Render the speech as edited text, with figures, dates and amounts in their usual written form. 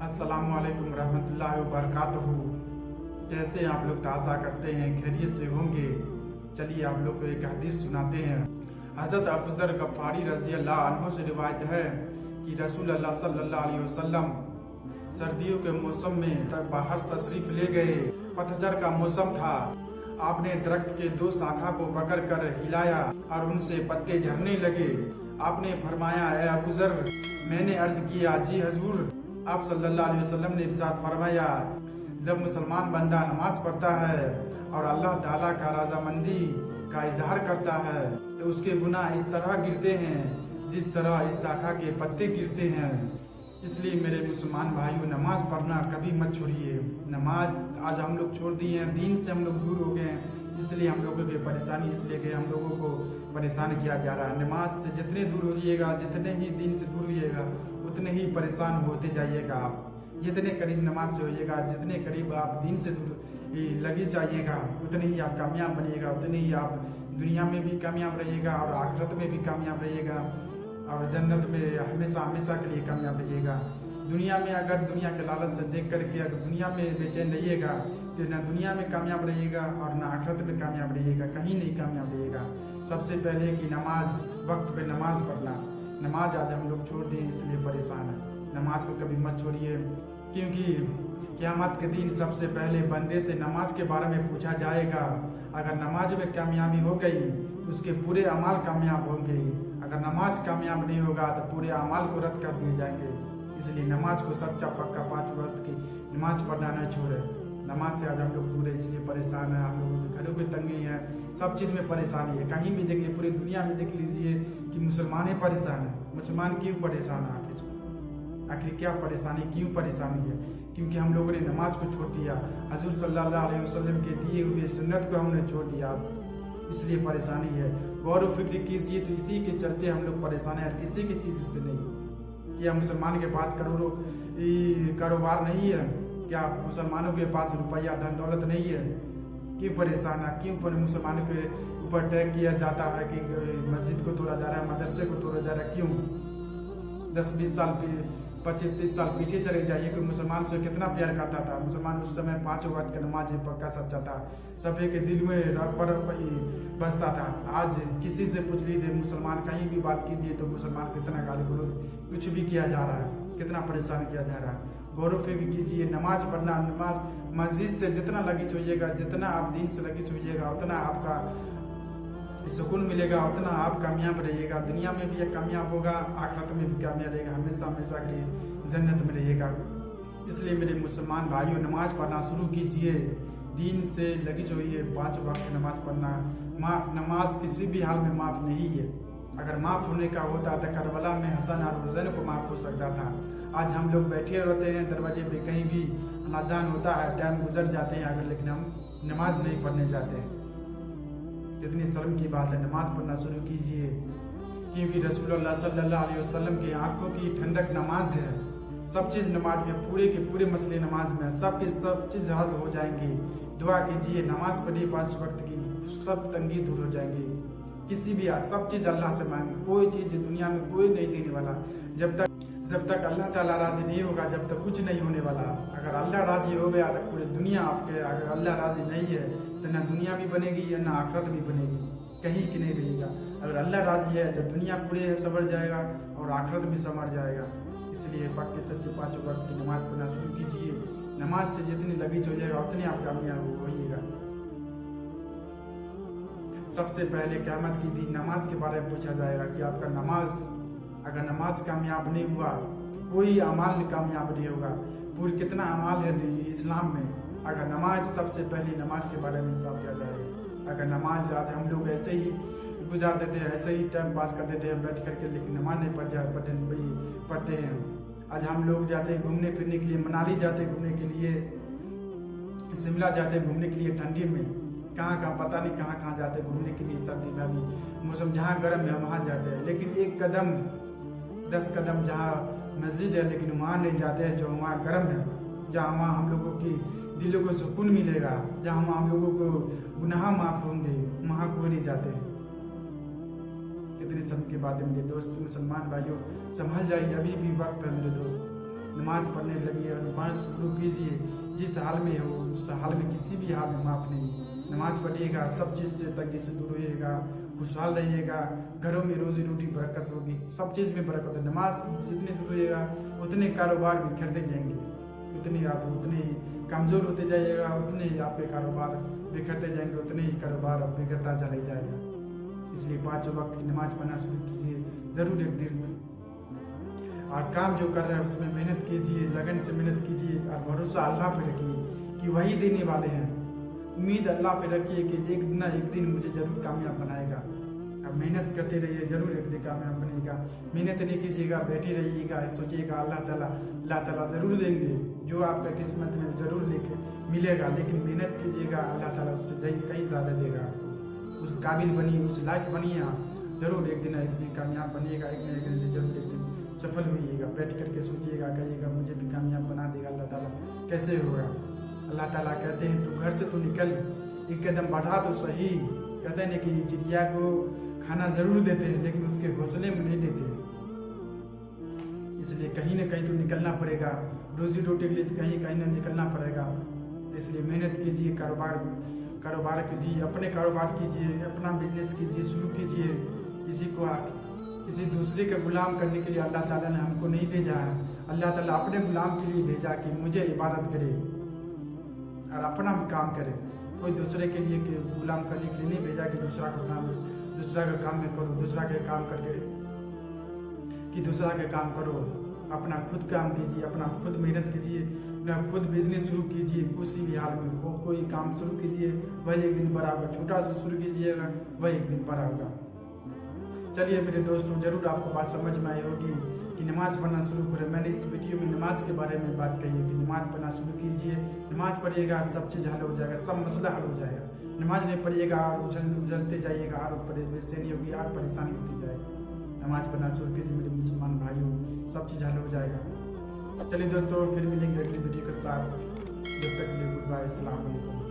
अस्सलामु अलैकुम रहमतुल्लाहि व बरकातहू। कैसे आप लोग आशा करते हैं खैरियत से होंगे। चलिए आप लोग को एक हदीस सुनाते हैं। हज़रत अबू ज़र गफ़ारी रज़ी अल्लाह अन्हु से रिवायत है कि रसूल अल्लाह सल्लल्लाहु अलैहि वसल्लम सर्दियों के मौसम में बाहर तशरीफ ले गए। पतझड़ का मौसम था। आपने दरख्त के दो शाखा को पकड़ कर हिलाया और उनसे पत्ते झड़ने लगे। आपने फरमाया, ए अबू ज़र, मैंने अर्ज किया, जी हजूर। आप सल्लल्लाहु अलैहि वसल्लम ने इरशाद फरमाया, जब मुसलमान बंदा नमाज पढ़ता है और अल्लाह ताला का रज़ामंदी का इजहार करता है तो उसके गुनाह इस तरह गिरते हैं जिस तरह इस शाखा के पत्ते गिरते हैं। इसलिए मेरे मुसलमान भाइयों, नमाज पढ़ना कभी मत छोड़िए। नमाज आज हम लोग छोड़ दिए हैं, दीन से हम लोग दूर हो गए हैं। इसलिए हम लोगों की परेशानी, इसलिए कि हम लोगों को परेशान किया जा रहा है। नमाज से जितने दूर होइएगा, जितने ही दीन से दूर होइएगा, उतने ही परेशान होते जाइएगा। आप जितने करीब नमाज से होइएगा, जितने करीब आप दीन से दूर लगे जाइएगा, उतने ही आप कामयाब बनिएगा, उतने ही आप दुनिया में भी कामयाब रहिएगा और आखिरत में भी कामयाब रहिएगा और जन्नत में हमेशा हमेशा के लिए कामयाब रहिएगा। दुनिया में अगर दुनिया के लालच से देख करके अगर दुनिया में बेचैन रहिएगा तो ना दुनिया में कामयाब रहिएगा और ना आखिरत में कामयाब रहिएगा, कहीं नहीं कामयाब रहिएगा। सबसे पहले कि नमाज, वक्त पे नमाज पढ़ना। नमाज आज हम लोग छोड़ दिए, इसलिए परेशान है। नमाज को कभी मत छोड़िए, क्योंकि क़यामत के दिन सबसे पहले बंदे से नमाज के बारे में पूछा जाएगा। अगर नमाज में कामयाबी हो गई तो उसके पूरे अमाल कामयाब होंगे। अगर नमाज कामयाब नहीं होगा तो पूरे अमाल को रद्द कर दिए जाएंगे। इसलिए नमाज को सच्चा पक्का 5 वक्त की नमाज पढ़ना न छोड़े। नमाज से आज हम लोग दूर है, इसलिए परेशान है। हम लोगों के घरों की तंगी है, सब चीज़ में परेशानी है। कहीं भी देख लीजिए, पूरी दुनिया में देख लीजिए कि मुसलमान ही परेशान है। मुसलमान क्यों परेशान है? आखिर क्या परेशानी, क्यों परेशानी है? क्योंकि हम लोगों ने नमाज को छोड़ दिया। हजूर सल्लल्लाहु अलैहि वसल्लम के दिए हुए सुन्नत को हमने छोड़ दिया, इसलिए परेशानी है। गौर व फिक्र कीजिए, तो इसी के चलते हम लोग परेशान हैं, किसी की चीज़ से नहीं। क्या मुसलमान के पास करोड़ों कारोबार नहीं है? क्या मुसलमानों के पास रुपया धन दौलत नहीं है? क्यों परेशान है? क्यों पर मुसलमानों के ऊपर टैग किया जाता है कि मस्जिद को तोड़ा जा रहा है, मदरसे को तोड़ा जा रहा है? क्यों? 10-20 साल 25-30 साल पीछे चले जाइए कि मुसलमान से कितना प्यार करता था। मुसलमान उस समय 5 वक्त का नमाज पक्का सच्चा था, सभी के दिल में पर बसता था। आज किसी से पूछ लीजिए, मुसलमान कहीं भी बात कीजिए तो मुसलमान कितना गाली गलौज कुछ भी किया जा रहा है, कितना परेशान किया जा रहा है। गौर फिक्र कीजिए, नमाज पढ़ना, नमाज मस्जिद से जितना लगी होइएगा, जितना आप दीन से लगी होइएगा, उतना आपका सुकून मिलेगा, उतना आप कामयाब रहिएगा। दुनिया में भी कामयाब होगा, आखिरत में भी कामयाब रहेगा, हमेशा हमेशा के लिए जन्नत में रहिएगा। इसलिए मेरे मुसलमान भाइयों, नमाज पढ़ना शुरू कीजिए, दीन से लगी होइए। 5 वक्त नमाज पढ़ना माफ़, नमाज किसी भी हाल में माफ़ नहीं है। अगर माफ़ होने का होता तो करबला में हसन और हुसैन को माफ़ हो सकता था। आज हम लोग बैठे रहते हैं दरवाजे पे, कहीं भी अनाजान होता है, टाइम गुजर जाते हैं अगर, लेकिन हम नमाज नहीं पढ़ने जाते हैं। कितनी शर्म की बात है। नमाज पढ़ना शुरू कीजिए, क्योंकि रसूलुल्लाह सल्लल्लाहु अलैहि वसल्लम की आंखों की ठंडक नमाज है। सब चीज़ नमाज में, पूरे के पूरे मसले नमाज में, सब चीज़ हल हो जाएंगी। दुआ कीजिए, नमाज पढ़िए 5 वक्त की, सब तंगी दूर हो जाएंगी। किसी भी सब चीज़ अल्लाह से मांगी, कोई चीज़ दुनिया में कोई नहीं देने वाला। जब तक अल्लाह ताला राजी नहीं होगा, जब तक कुछ नहीं होने वाला। अगर अल्लाह राजी हो गया तो पूरी दुनिया आपके, अगर अल्लाह राजी नहीं है तो ना दुनिया भी बनेगी या ना आखिरत भी बनेगी, कहीं की नहीं रहेगा। अगर अल्लाह राजी है तो दुनिया पूरे संवर जाएगा और आखिरत भी संवर जाएगा। इसलिए पक्के सच्चे 5 वक्त की नमाज पढ़ना शुरू कीजिए। नमाज से जितनी लगी हो जाएगा उतनी आप कामयाब होइएगा। सबसे पहले क़यामत की दिन नमाज के बारे में पूछा जाएगा कि आपका नमाज, अगर नमाज कामयाब नहीं हुआ तो कोई अमाल कामयाब नहीं होगा। पूरी कितना अमाल है इस्लाम में। अगर नमाज, सबसे पहले नमाज के बारे में हिसाब किया जाएगा। अगर नमाज आज हम लोग ऐसे ही गुजार देते हैं, ऐसे ही टाइम पास कर देते हैं बैठ करके, लेकिन नमाज नहीं पढ़ते हैं। आज हम लोग जाते हैं घूमने फिरने के लिए, मनाली जाते हैं घूमने के लिए, शिमला जाते हैं घूमने के लिए ठंडी में, कहाँ पता नहीं कहाँ जाते हैं घूमने के लिए। सर्दी में भी मौसम जहाँ गर्म है वहाँ जाते हैं, लेकिन 1 कदम 10 कदम जहाँ मस्जिद है लेकिन वहाँ नहीं जाते हैं जो वहाँ गर्म है, जहाँ वहाँ हम लोगों की दिलों को सुकून मिलेगा, जहाँ हम लोगों को गुनाह माफ़ होंगे, वहाँ कोई नहीं जाते हैं। कितनी शर्म की बात है मेरे दोस्त। मुसलमान भाइयों, संभल जाइए, अभी भी वक्त है मेरे दोस्त। नमाज पढ़ने लगिए और नमाज शुरू कीजिए। जिस हाल में हो उस हाल में किसी भी हाल में माफ़ नहीं। नमाज पढ़िएगा, सब चीज़ से तंगी से दूर होइएगा, खुशहाल रहिएगा, घरों में रोजी रोटी बरकत होगी, सब चीज़ में बरकत है। नमाज जितनी दूर होइएगा उतने कारोबार बिखरते जाएंगे, उतने कमज़ोर होते जाइएगा, उतने ही आपके कारोबार बिखरते जाएंगे, उतने ही कारोबार बिखरता चले जाएगा। इसलिए 5 वक्त की नमाज पढ़ना शुरू कीजिए ज़रूर एक दिन में। और काम जो कर रहे हैं उसमें मेहनत कीजिए, लगन से मेहनत कीजिए और भरोसा अल्लाह पे रखिए कि वही देने वाले हैं। उम्मीद अल्लाह पे रखिए कि एक दिन मुझे ज़रूर कामयाब बनाएगा। अब मेहनत करते रहिए, ज़रूर एक दिन कामयाब बनेगा। मेहनत नहीं कीजिएगा, बैठे रहिएगा, सोचिएगा अल्लाह ताला ज़रूर देंगे, जो आपका किस्मत में ज़रूर लेके मिलेगा। लेकिन मेहनत कीजिएगा, अल्लाह ताला उससे कहीं ज़्यादा देगा आपको। उस काबिल बनिए, उस लायक बनिए, आप ज़रूर एक दिन कामयाब बनिएगा। एक न एक दिन ज़रूर एक दिन सफल होइएगा। बैठ करके सोचिएगा, कहिएगा मुझे भी कामयाब बना देगा अल्लाह ताला। कैसे होगा? अल्लाह ताला कहते हैं तू घर से तो निकल, एक कदम बढ़ा तो सही। कहते हैं कि चिड़िया को खाना ज़रूर देते हैं लेकिन उसके घोंसले में नहीं देते। इसलिए कहीं ना कहीं तो निकलना पड़ेगा, रोजी रोटी के लिए तो कहीं ना निकलना पड़ेगा। तो इसलिए मेहनत कीजिए, कारोबार कीजिए, अपने कारोबार कीजिए, अपना बिजनेस कीजिए, शुरू कीजिए। किसी दूसरे का गुलाम करने के लिए अल्लाह ताला ने हमको नहीं भेजा है। अल्लाह ताला अपने गुलाम के लिए भेजा कि मुझे इबादत करे और अपना भी काम करे। कोई दूसरे के लिए गुलाम करने के लिए नहीं भेजा कि दूसरा का काम में करो, दूसरा के काम करके कि दूसरा के काम करो। अपना खुद काम कीजिए, अपना खुद मेहनत कीजिए, अपना खुद बिजनेस शुरू कीजिए। किसी भी हाल में कोई काम शुरू कीजिए, वही एक दिन बड़ा होगा। छोटा से शुरू कीजिएगा, वही एक दिन बड़ा होगा। चलिए मेरे दोस्तों, जरूर आपको बात समझ में आई होगी कि नमाज पढ़ना शुरू करें। मैंने इस वीडियो में नमाज के बारे में बात कही है कि नमाज पढ़ना शुरू कीजिए। नमाज पढ़िएगा, सब चीज़ हल हो जाएगा, सब मसला हल हो जाएगा। नमाज नहीं पढ़िएगा और उछलते जाइएगा, और बेचैनी होगी, और परेशानी होती जाएगी। नमाज पढ़ना शुरू कीजिए मेरे मुसलमान भाइयों, सब चीज़ हल हो जाएगा। चलिए दोस्तों, फिर मिलेंगे अगली वीडियो के साथ। जब तक के लिए गुड बाय, अस्सलाम वालेकुम।